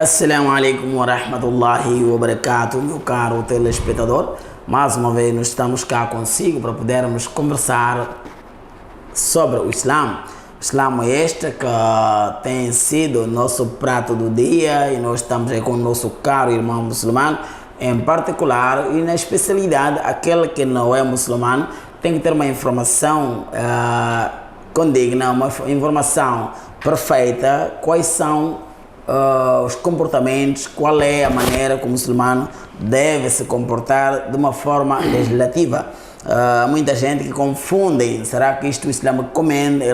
Assalamu alaikum wa rahmatullahi wa barakatuh, meu caro telespectador. Mais uma vez, nós estamos cá consigo para podermos conversar sobre o Islã. O Islã é este que tem sido nosso prato do dia e nós estamos aí com o nosso caro irmão muçulmano, em particular e na especialidade, aquele que não é muçulmano tem que ter uma informação condigna, uma informação perfeita, quais são os comportamentos, qual é a maneira como o muçulmano deve se comportar de uma forma legislativa. Muita gente que confunde, será que isto o Islã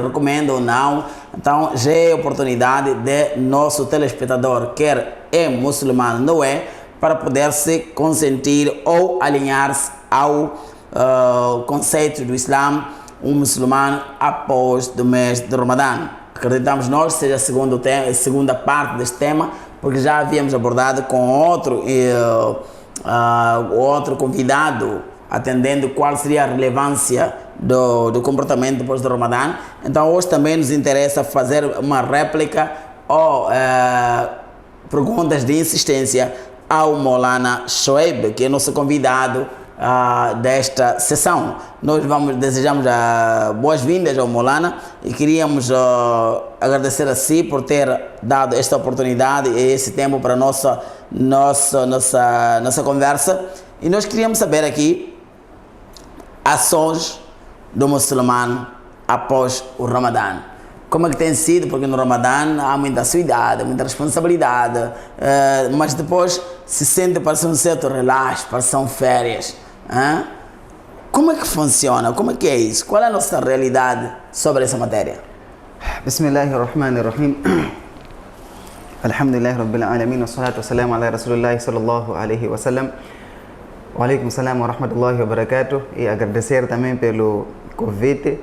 recomenda ou não? Então já é oportunidade de nosso telespectador, quer é muçulmano não é, para poder se consentir ou alinhar-se ao conceito do Islã, um muçulmano após o mês de Ramadã. Acreditamos nós seja a segunda parte deste tema, porque já havíamos abordado com outro convidado, atendendo qual seria a relevância do comportamento depois do Ramadã. Então hoje também nos interessa fazer uma réplica ou perguntas de insistência ao Maulana Shoaib, que é nosso convidado desta sessão. Nós desejamos boas-vindas ao Maulana e queríamos agradecer a si por ter dado esta oportunidade e esse tempo para a nossa conversa. E nós queríamos saber aqui ações do muçulmano após o Ramadã. Como é que tem sido? Porque no Ramadã há muita assiduidade, muita responsabilidade, mas depois se sente para ser um certo relaxo, para são férias. Como é que funciona? Como é que é isso? Qual é a nossa realidade sobre essa matéria? Bismillahirrahmanirrahim. Alhamdulillah Rabbil Alamin. Wassalatu wassalamu ala Rasulullah sallallahu alaihi wasallam. Wa alaikum salam wa rahmatullahi wa barakatuh. E agradecer também pelo convite.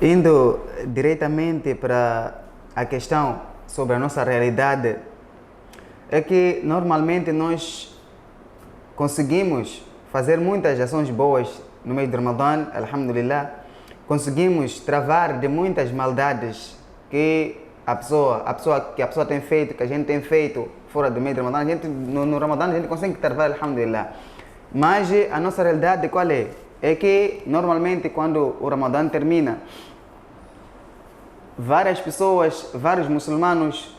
Indo diretamente para a questão sobre a nossa realidade, é que normalmente nós conseguimos fazer muitas ações boas no mês de Ramadã, alhamdulillah. Conseguimos travar de muitas maldades que a pessoa tem feito, que a gente tem feito fora do mês de Ramadã. No Ramadã a gente consegue travar, alhamdulillah. Mas a nossa realidade qual é? É que normalmente quando o Ramadã termina, várias pessoas, vários muçulmanos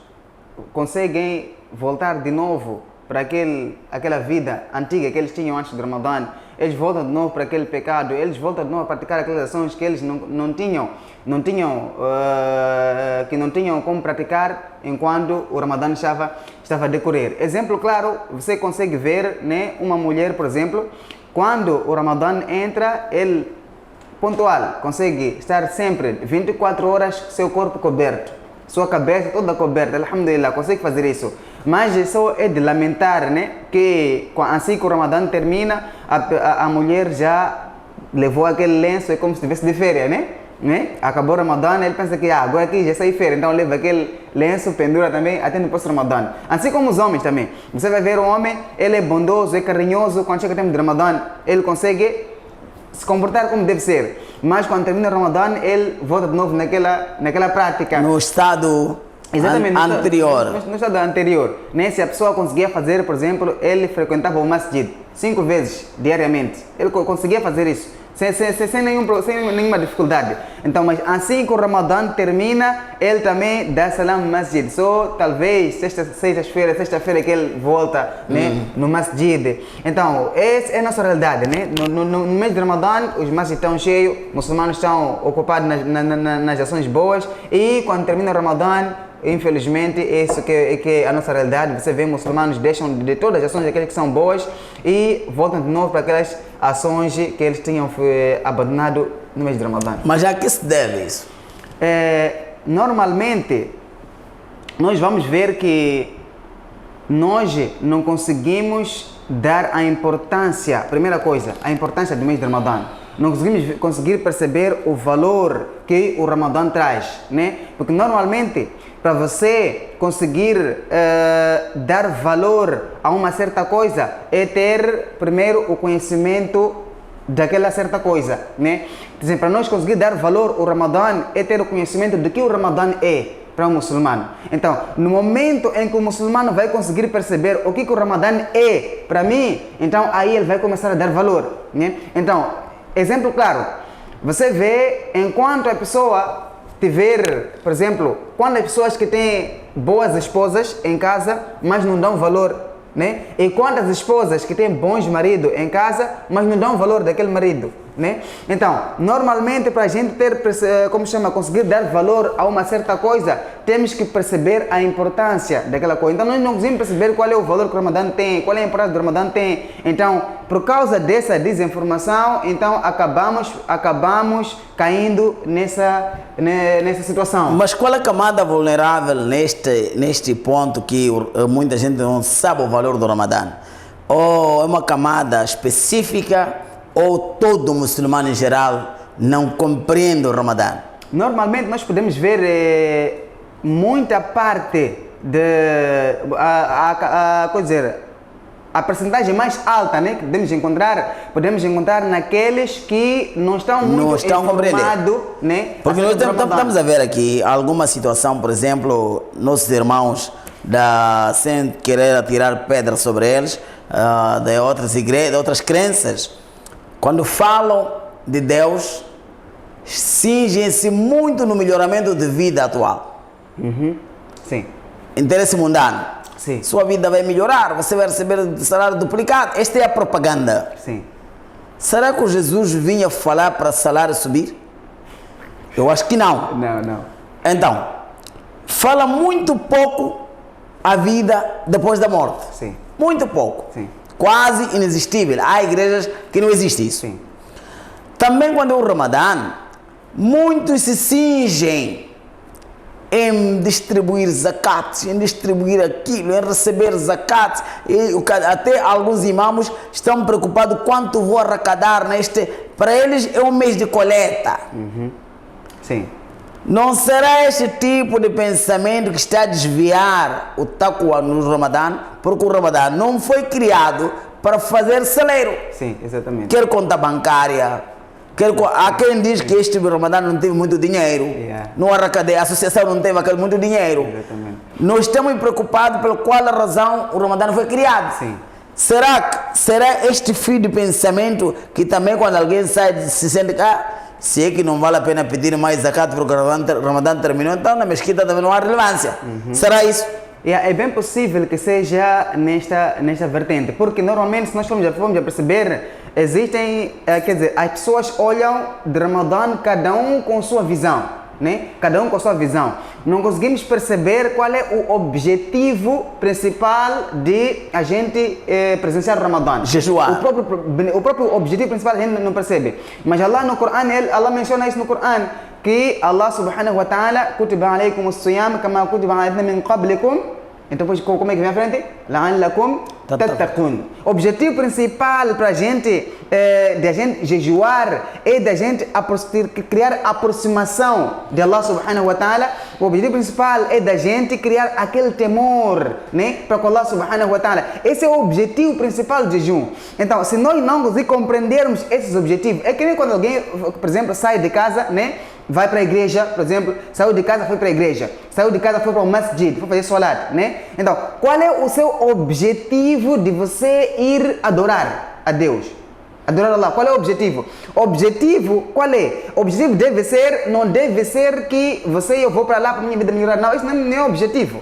conseguem voltar de novo para aquela vida antiga que eles tinham antes do Ramadã. Eles voltam de novo para aquele pecado, eles voltam de novo a praticar aquelas ações que eles não tinham como praticar enquanto o Ramadã estava a decorrer. Exemplo claro, você consegue ver, né, uma mulher, por exemplo, quando o Ramadã entra, ele pontual, consegue estar sempre 24 horas seu corpo coberto, sua cabeça toda coberta, alhamdulillah, consegue fazer isso. Mas só é de lamentar, né, que assim que o Ramadã termina, a mulher já levou aquele lenço, é como se estivesse de férias, né? Acabou o Ramadã, ele pensa que agora aqui já sai férias, então leva aquele lenço, pendura também até depois do Ramadã. Assim como os homens também. Você vai ver o homem, ele é bondoso, é carinhoso, quando chega o tempo de Ramadã, ele consegue se comportar como deve ser. Mas quando termina o Ramadã, ele volta de novo naquela prática. No estado anterior. No estado anterior. Né? Se a pessoa conseguia fazer, por exemplo, ele frequentava o masjid 5 vezes diariamente. Ele conseguia fazer isso. Sem nenhuma dificuldade. Então, mas assim que o Ramadã termina, ele também dá salam no masjid. Só talvez sexta-feira que ele volta, né, no masjid. Então, essa é a nossa realidade, né? No mês de Ramadã, os masjids estão cheios, os muçulmanos estão ocupados nas ações boas, e quando termina o Ramadã, infelizmente, isso que é a nossa realidade. Você vê muçulmanos deixam de todas as ações aquelas que são boas e voltam de novo para aquelas ações que eles tinham abandonado no mês de Ramadã. Mas a que se deve isso? Normalmente, nós vamos ver que nós não conseguimos dar a importância, primeira coisa, a importância do mês de Ramadã. Não conseguir perceber o valor que o Ramadã traz, né? Porque normalmente, para você conseguir dar valor a uma certa coisa, é ter primeiro o conhecimento daquela certa coisa, né? Por exemplo, para nós conseguir dar valor ao Ramadã, é ter o conhecimento do que o Ramadã é. para um muçulmano. Então, no momento em que o muçulmano vai conseguir perceber o que o Ramadã é para mim, então aí ele vai começar a dar valor, né? Então, exemplo claro, você vê enquanto a pessoa tiver, por exemplo, quando as pessoas que têm boas esposas em casa, mas não dão valor, né? E quantas esposas que têm bons maridos em casa, mas não dão valor daquele marido, né? Então, normalmente para a gente ter, conseguir dar valor a uma certa coisa, temos que perceber a importância daquela coisa. Então, nós não conseguimos perceber qual é o valor que o Ramadã tem, qual é a importância do Ramadã tem. Então, por causa dessa desinformação, então acabamos caindo nessa situação. Mas qual é a camada vulnerável neste ponto que muita gente não sabe o valor do Ramadã? Ou é uma camada específica ou todo muçulmano em geral não compreende o Ramadã? Normalmente nós podemos ver muita parte a percentagem mais alta, né, que podemos encontrar naqueles que não estão muito informados, né? Porque nós estamos a ver aqui alguma situação, por exemplo, nossos irmãos, sem querer atirar pedra sobre eles, de outras igrejas, de outras crenças, quando falam de Deus, cingem-se muito no melhoramento de vida atual. Sim. Interesse mundano. Sim. Sua vida vai melhorar, você vai receber salário duplicado. Esta é a propaganda. Sim. Será que o Jesus vinha falar para salário subir? Eu acho que não. Não. Então, fala muito pouco a vida depois da morte. Sim. Muito pouco. Sim. Quase inexistível. Há igrejas que não existe isso. Sim. Também quando é o Ramadã, muitos se cingem em distribuir zakat, em distribuir aquilo, em receber zakat. E até alguns imãos estão preocupados quanto vou arrecadar neste. Para eles é um mês de coleta. Sim. Não será este tipo de pensamento que está a desviar o taqwa no Ramadã, porque o Ramadã não foi criado para fazer celeiro. Sim, exatamente. Quer conta bancária. Há quem diz que este Ramadã não teve muito dinheiro. Não arrecadei, a associação não teve muito dinheiro. Exatamente. Nós estamos preocupados pela qual razão o Ramadã foi criado. Sim. Será este fio de pensamento que também quando alguém se sente se é que não vale a pena pedir mais zakat porque o Ramadã terminou, então na mesquita também não há relevância. Será isso? É bem possível que seja nesta vertente, porque normalmente se nós formos a perceber, existem, quer dizer, as pessoas olham de Ramadã cada um com sua visão, né? Cada um com sua visão. Não conseguimos perceber qual é o objetivo principal de a gente presenciar o Ramadã. Jejuar. O próprio objetivo principal a gente não percebe. Mas Allah no Corão, Allah menciona isso no Corão, que Allah subhanahu wa ta'ala kutiba alaykum as-siyam kama kutiba ala alladhina min qablikum. Então, como é que vem à frente? La'allakum tattaqun. O objetivo principal para a gente, de a gente jejuar, é da gente criar aproximação de Allah subhanahu wa ta'ala. O objetivo principal é da gente criar aquele temor, né, para com Allah subhanahu wa ta'ala. Esse é o objetivo principal do jejum. Então, se nós não compreendermos esses objetivos, é que nem quando alguém, por exemplo, sai de casa, né, vai para a igreja, por exemplo, saiu de casa, foi para a igreja, saiu de casa, foi para o masjid, foi fazer salat, né? Então, qual é o seu objetivo de você ir adorar a Deus? Adorar Allah, qual é o objetivo? O objetivo, qual é? O objetivo não deve ser que eu vou para lá para a minha vida melhorar, não, isso não é o objetivo.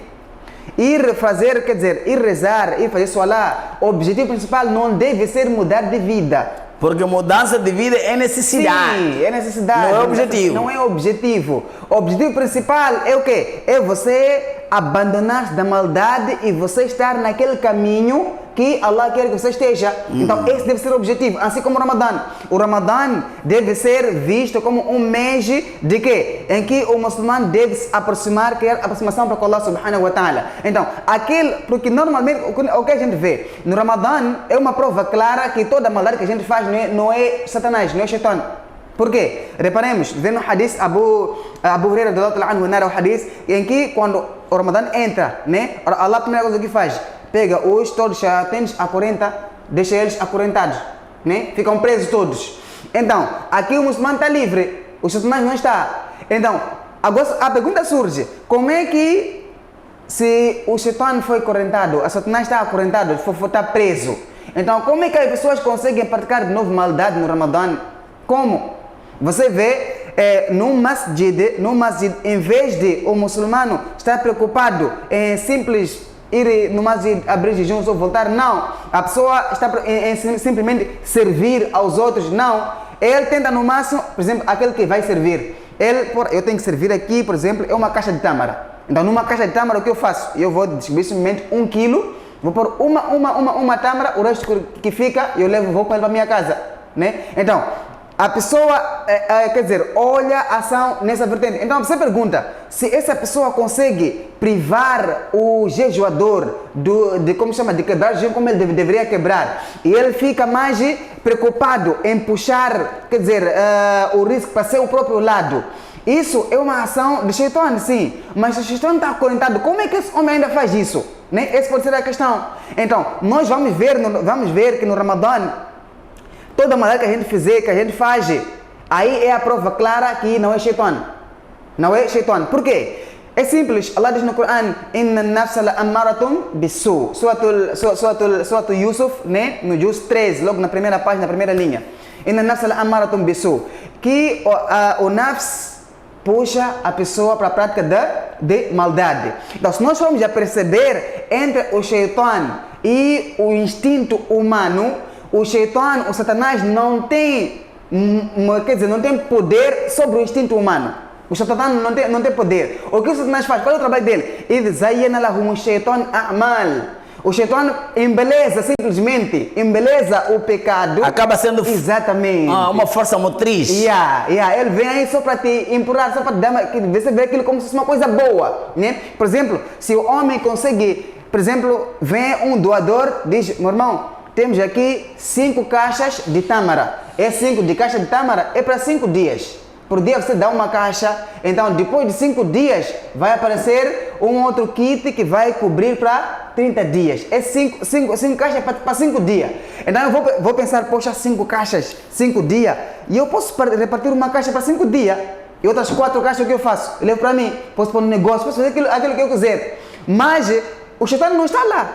Ir fazer, quer dizer, ir rezar, ir fazer salat, o objetivo principal não deve ser mudar de vida. Porque mudança de vida é necessidade. Sim, é necessidade. Não é objetivo. Não é objetivo. O objetivo principal é o quê? É você abandonar da maldade e você estar naquele caminho que Allah quer que você esteja. Então esse deve ser o objetivo. Assim como o Ramadã. O Ramadã deve ser visto como um mês de quê? Em que o muçulmano deve se aproximar, criar aproximação para Allah subhanahu wa ta'ala. Então, porque normalmente o que a gente vê no Ramadã é uma prova clara que toda a maldade que a gente faz não é Satanás, não é Shaitan. Por quê? Reparemos, vem no hadith Abu Hurairah radhiyallahu anhu, narra o hadith em que quando o Ramadã entra, né? Allah a primeira coisa que faz, pega todos os shayatins a 40, deixa eles acorrentados, né? Ficam presos todos. Então, aqui o muçulmano está livre, o satanás não está. Então, Agora a pergunta surge, como é que se o Shaitan foi acorrentado, a Satanás está acorrentado, está preso, então como é que as pessoas conseguem praticar de novo maldade no Ramadã? Como? Você vê no masjid, em vez de o muçulmano estar preocupado em simples ir no masjid, abrir jejuns ou voltar, não. A pessoa está em simplesmente servir aos outros, não. Ele tenta no máximo, por exemplo, aquele que vai servir. Eu tenho que servir aqui, por exemplo, é uma caixa de tâmara. Então, numa caixa de tâmara, o que eu faço? Eu vou distribuir simplesmente 1 quilo, vou pôr uma tâmara, o resto que fica, eu levo, vou para ele para a minha casa, né? Então, a pessoa, quer dizer, olha a ação nessa vertente. Então, você pergunta, se essa pessoa consegue privar o jejuador de quebrar o jejum como ele deveria quebrar, e ele fica mais preocupado em puxar, quer dizer, o risco para seu próprio lado, isso é uma ação de Shaitan, sim. Mas se o Shaitan está acorrentado, como é que esse homem ainda faz isso? Né? Essa pode ser a questão. Então, nós vamos ver que no Ramadã, toda maldade que a gente fizer, que a gente faz, aí é a prova clara que não é Shaitan. Não é Shaitan. Por quê? É simples. Allah diz no Coran, Inna nafsa la amaratum bisu. Suratul Yusuf, né? No Juz 13, logo na primeira página, na primeira linha. Inna nafsa la amaratum bisu. Que o nafs puxa a pessoa para a prática de maldade. Então, se nós formos a perceber entre o Shaitan e o instinto humano, o Shaitan, o Satanás não tem, quer dizer, não tem poder sobre o instinto humano. O Shaitan não tem poder. O que o Satanás faz? Qual é o trabalho dele? O Shaitan embeleza, simplesmente, embeleza o pecado. Acaba sendo exatamente uma força motriz. Ele vem aí só para te empurrar, só para te dar, você vê aquilo como se fosse uma coisa boa, né? Por exemplo, se o homem consegue, por exemplo, vem um doador, diz, meu irmão, temos aqui 5 caixas de tâmara. É 5 de caixa de tâmara, é para 5 dias. Por dia você dá uma caixa, então depois de 5 dias vai aparecer um outro kit que vai cobrir para 30 dias. É 5 caixas para 5 dias. Então eu vou pensar, poxa, 5 caixas, 5 dias, e eu posso repartir uma caixa para 5 dias. E outras 4 caixas, o que eu faço? Eu levo para mim, posso pôr no negócio, posso fazer aquilo que eu quiser. Mas o Shaitan não está lá.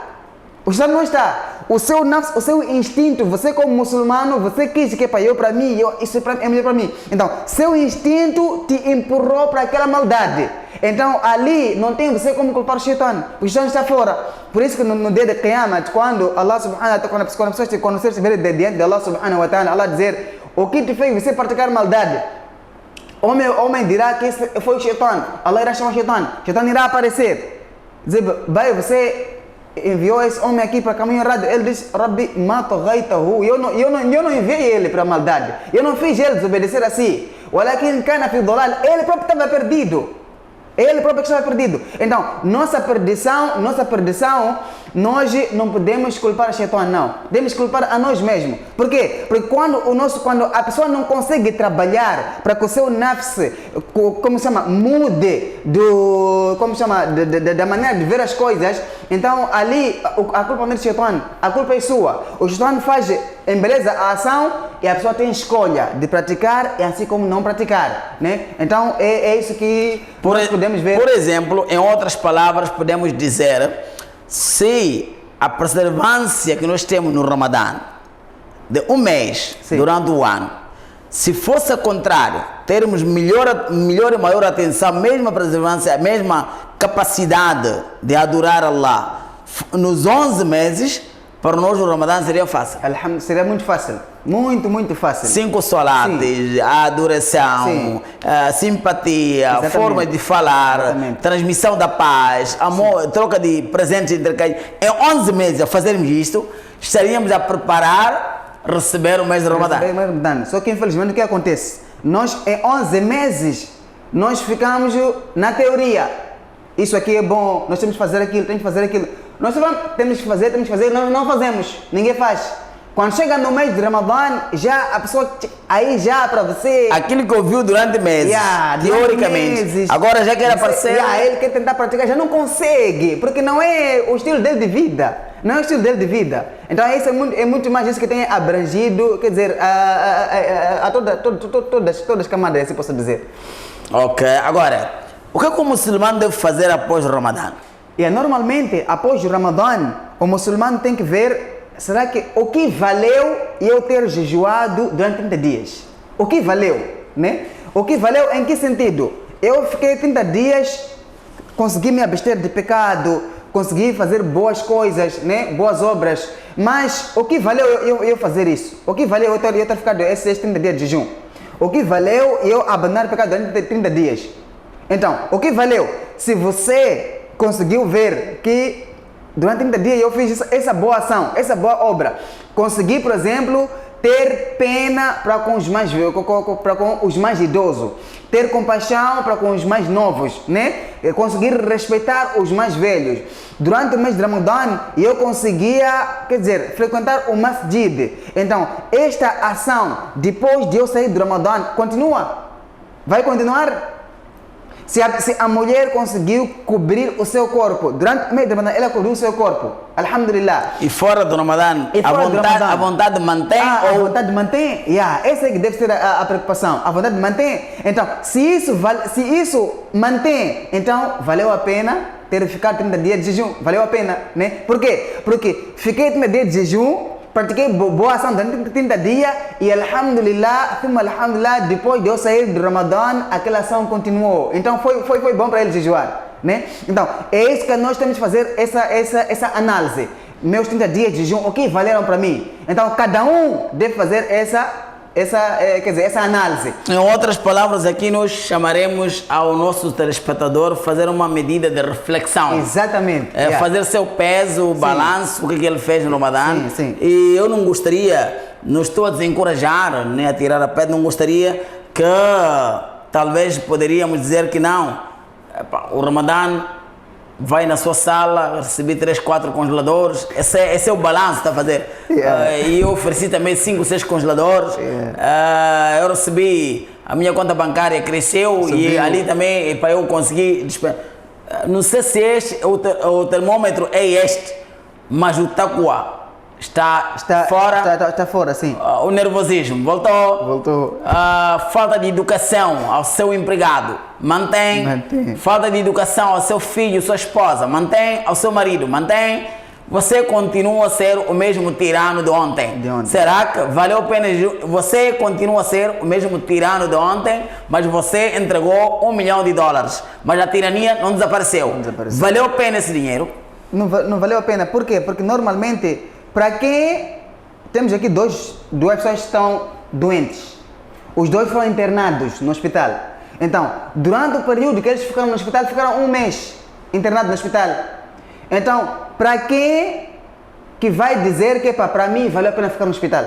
O Shaitan não está. O seu instinto, você como muçulmano, você quis que é para mim, isso é melhor para mim. Então, seu instinto te empurrou para aquela maldade. Então, ali não tem você como culpar o Shaitan. O Shaitan está fora. Por isso que no dia de Qiyamah, quando Allah subhanahu wa ta'ala, quando você estiver diante de Allah subhanahu wa ta'ala, Allah dizer, o que te fez você praticar maldade? Homem dirá que foi o Shaitan. Allah irá chamar o Shaitan. Shaitan irá aparecer. Dizer, você enviou esse homem aqui para o caminho errado. Ele diz, Rabbi, mata gaitahu. Eu não enviei ele para a maldade. Eu não fiz ele desobedecer assim. Walakin kana fi dalal. Ele próprio estava perdido. Ele próprio estava perdido. Então, nossa perdição, nós não podemos culpar a Shaitan, não. Devemos culpar a nós mesmos. Por quê? Porque quando a pessoa não consegue trabalhar para que o seu nafs, mude da maneira de ver as coisas, então ali a culpa não é do Shaitan, a culpa é sua. O Shaitan embeleza a ação e a pessoa tem escolha de praticar e assim como não praticar, né? Então é isso que nós podemos ver. Por exemplo, em outras palavras, podemos dizer, se a preservância que nós temos no Ramadã, de um mês, sim, durante o ano, se fosse ao contrário, termos melhor e maior atenção, mesma preservância, a mesma capacidade de adorar Allah nos 11 meses, para nós o Ramadã seria fácil. Seria muito fácil. Muito fácil. 5 solates, a adoração, a simpatia, a forma de falar, exatamente, transmissão da paz, amor, sim, troca de presentes entre cada. Em 11 meses a fazermos isto, estaríamos a preparar receber o mês de Ramadã. Só que infelizmente o que acontece? Nós em 11 meses, nós ficamos na teoria. Isso aqui é bom, nós temos que fazer aquilo, temos que fazer aquilo. Nós temos que fazer, nós não fazemos, ninguém faz. Quando chega no mês de Ramadã, já a pessoa, aí já para você... Aquilo que ouviu durante meses, teoricamente, meses, agora já quer aparecer... Ele quer tentar praticar, já não consegue, porque não é o estilo dele de vida. não é o estilo dele de vida. Então isso é muito mais isso que tem abrangido, quer dizer, a todas as camadas, assim posso dizer. Ok, agora, o que o muçulmano deve fazer após o Ramadã? E normalmente, após o Ramadã, o muçulmano tem que ver, será que o que valeu eu ter jejuado durante 30 dias? O que valeu, né? O que valeu em que sentido? Eu fiquei 30 dias, consegui me abster de pecado, consegui fazer boas coisas, né? Boas obras, mas o que valeu eu fazer isso? O que valeu eu ter ficado esses 30 dias de jejum? O que valeu eu abandonar o pecado durante 30 dias? Então, o que valeu? Se você conseguiu ver que durante 30 dias eu fiz essa boa ação, essa boa obra, consegui, por exemplo, ter pena para com os mais idosos, ter compaixão para com os mais novos, né? Conseguir respeitar os mais velhos. Durante o mês de Ramadã, eu conseguia, quer dizer, frequentar o masjid. Então, esta ação, depois de eu sair do Ramadã, continua? Vai continuar? Se a mulher conseguiu cobrir o seu corpo durante o mês de Ramadã, ela cobriu o seu corpo, alhamdulillah. E fora do Ramadã, a vontade mantém? A vontade mantém? Essa é que deve ser a preocupação. A vontade mantém? Então, se isso mantém, então valeu a pena ter ficado 30 dias de jejum. Valeu a pena, né? Por quê? Porque fiquei 30 dias de jejum, pratiquei boa ação durante 30 dias e alhamdulillah, depois de eu sair do Ramadã, aquela ação continuou. Então foi bom para ele jejuar, né? Então, é isso que nós temos que fazer, essa análise. Meus 30 dias de jejum, o que valeram para mim? Então, cada um deve fazer essa análise. Em outras palavras, aqui nós chamaremos ao nosso telespectador fazer uma medida de reflexão. Exatamente. Fazer seu peso, balanço, o que ele fez no Ramadã. Sim. E eu não estou a desencorajar, nem a tirar a pedra, não gostaria que talvez poderíamos dizer que não. O Ramadã vai na sua sala, recebi 3, 4 congeladores, esse é o balanço que está a fazer. E eu ofereci também 5, 6 congeladores. Eu recebi, a minha conta bancária cresceu e ali também para eu conseguir. Não sei se o termômetro é este, mas o tacuá está fora. Está fora, sim. O nervosismo voltou. Falta de educação ao seu empregado, mantém. Falta de educação ao seu filho, sua esposa, mantém. Ao seu marido, mantém. Você continua a ser o mesmo tirano de ontem. Será que valeu a pena? Você continua a ser o mesmo tirano de ontem, mas você entregou $1 milhão, mas a tirania não desapareceu. Valeu a pena esse dinheiro? Não valeu a pena. Por quê? Porque normalmente, para quem temos aqui duas pessoas que estão doentes, os dois foram internados no hospital. Então, durante o período que eles ficaram no hospital, ficaram 1 mês internados no hospital. Então, para quem que vai dizer que para mim valeu a pena ficar no hospital?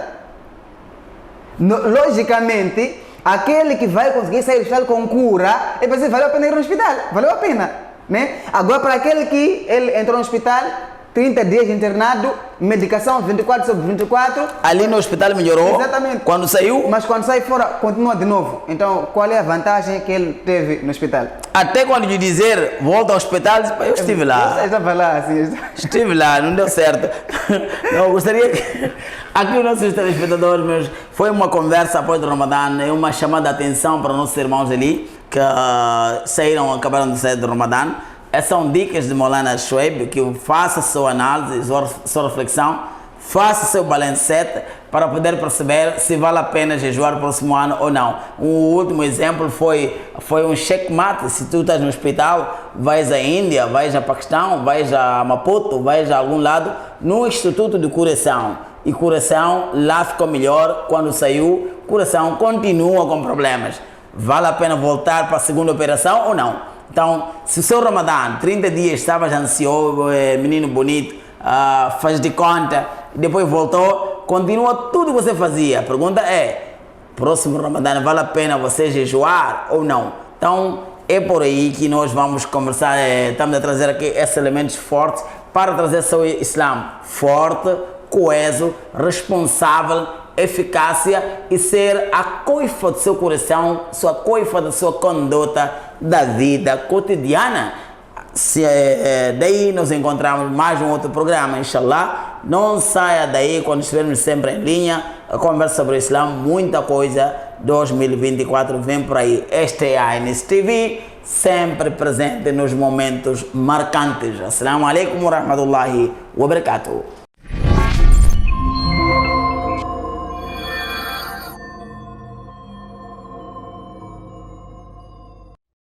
Logicamente, aquele que vai conseguir sair do hospital com cura, ele vai dizer, valeu a pena ir no hospital, valeu a pena, né? Agora, para aquele que ele entrou no hospital, 30 dias internado, medicação 24/24. Ali no hospital melhorou? Exatamente. Quando saiu? Mas quando sai fora, continua de novo. Então, qual é a vantagem que ele teve no hospital? Até quando lhe dizer, volta ao hospital, eu estive lá. Eu estava lá, assim. Estive lá, não deu certo. Eu gostaria que... Aqui os nossos telespectadores, meus, foi uma conversa após o Ramadã, uma chamada de atenção para os nossos irmãos ali, que acabaram de sair do Ramadã. Essas são dicas de Maulana Shoaib, que faça sua análise, sua reflexão, faça seu balancete para poder perceber se vale a pena jejuar o próximo ano ou não. Um último exemplo foi um checkmate. Se tu estás no hospital, vais à Índia, vais a Paquistão, vais a Maputo, vais a algum lado, no Instituto de Coração. E coração lá ficou melhor, quando saiu, coração continua com problemas. Vale a pena voltar para a segunda operação ou não? Então, se o seu Ramadã, 30 dias, estavas ansioso, menino bonito, faz de conta, depois voltou, continua tudo que você fazia. A pergunta é, próximo Ramadã, vale a pena você jejuar ou não? Então, é por aí que nós vamos conversar, estamos a trazer aqui esses elementos fortes para trazer seu Islã forte, coeso, responsável, eficácia e ser a coifa do seu coração, sua coifa da sua conduta da vida cotidiana. Daí nos encontramos mais um outro programa, inshallah. Não saia daí quando estivermos sempre em linha. A conversa sobre o Islã, muita coisa. 2024 vem por aí. Este é a ANS TV, sempre presente nos momentos marcantes. Assalamu alaikum wa rahmatullahi wa barakatuh.